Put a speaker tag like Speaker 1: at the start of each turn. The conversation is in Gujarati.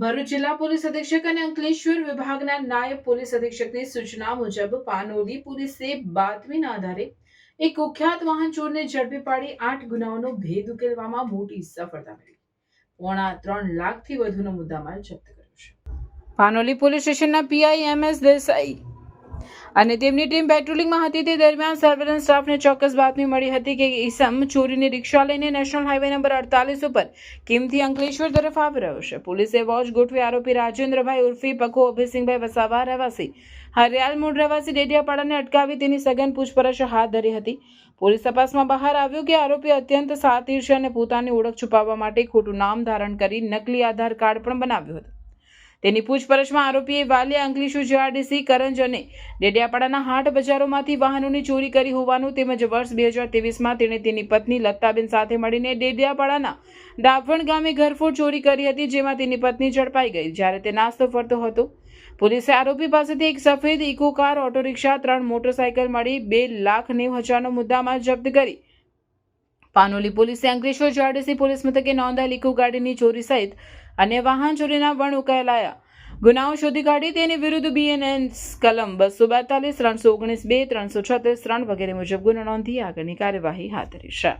Speaker 1: ભરૂચ જિલ્લા પોલીસ અધિક્ષક અને અંકલેશ્વર વિભાગના નાયબ પોલીસ અધિક્ષકની સૂચના મુજબ પાનોલી પોલીસે બાતમીના આધારે એક કુખ્યાત વાહન ચોરને ઝડપી પાડી 8 ગુનાઓનો ભેદ ઉકેલવામાં મોટી સફળતા મળી. 3.25 લાખથી વધુનો મુદ્દામાલ જપ્ત કર્યો છે. પાનોલી પોલીસ સ્ટેશનના પીઆઈ એમએસ દેસાઈ અને તેમની ટીમ પેટ્રોલિંગમાં હતી તે દરમિયાન સર્વેલન્સ સ્ટાફને ચોક્કસ બાતમી મળી હતી કે ઈસમ ચોરીની રિક્ષા લઈને નેશનલ હાઈવે નંબર 48 ઉપર કિમથી અંકલેશ્વર તરફ આવી રહ્યો છે. પોલીસે વોચ ગોઠવી આરોપી રાજેન્દ્રભાઈ ઉર્ફી પખો અભયસિંહભાઈ વસાવા રહેવાસી હરિયાલ મૂળ રહેવાસી ડેડિયાપાડાને અટકાવી તેની સઘન પૂછપરછ હાથ ધરી હતી. પોલીસ તપાસમાં બહાર આવ્યું કે આરોપી અત્યંત શાતિર છે અને પોતાની ઓળખ છુપાવવા માટે ખોટું નામ ધારણ કરી નકલી આધાર કાર્ડ પણ બનાવ્યું હતું. તેની પૂછપરછમાં આરોપીએ વાલિયા અંકલેશ્વર જીઆરડીસી કરંજ અને ડેડિયાપાડાના હાટ બજારોમાંથી વાહનોની ચોરી કરી હોવાનું તેમજ વર્ષ 2023માં તેણે તેની પત્ની લત્તાબેન સાથે મળીને ડેડિયાપાડાના ડાભણ ગામે ઘરફોડ ચોરી કરી હતી, જેમાં તેની પત્ની ઝડપાઈ ગઈ જ્યારે તે નાસ્તો ફરતો હતો. પોલીસે આરોપી પાસેથી એક સફેદ Eco car, auto rickshaw, 3 motorcycle મળી 2,90,000નો મુદ્દામાલ જપ્ત કરી પાનોલી પોલીસે અંકલેશ્વર જીઆરડીસી પોલીસ મથકે નોંધાયેલ ઇકો ગાડીની ચોરી સહિત અન્ય વાહન ચોરીના વણ ઉકેલાયા ગુનાઓ શોધી કાઢી તેની વિરુદ્ધ બીએનએસ કલમ 242, 319(2), 336(3) વગેરે મુજબ ગુનો નોંધી આગળની કાર્યવાહી હાથ ધરી છે.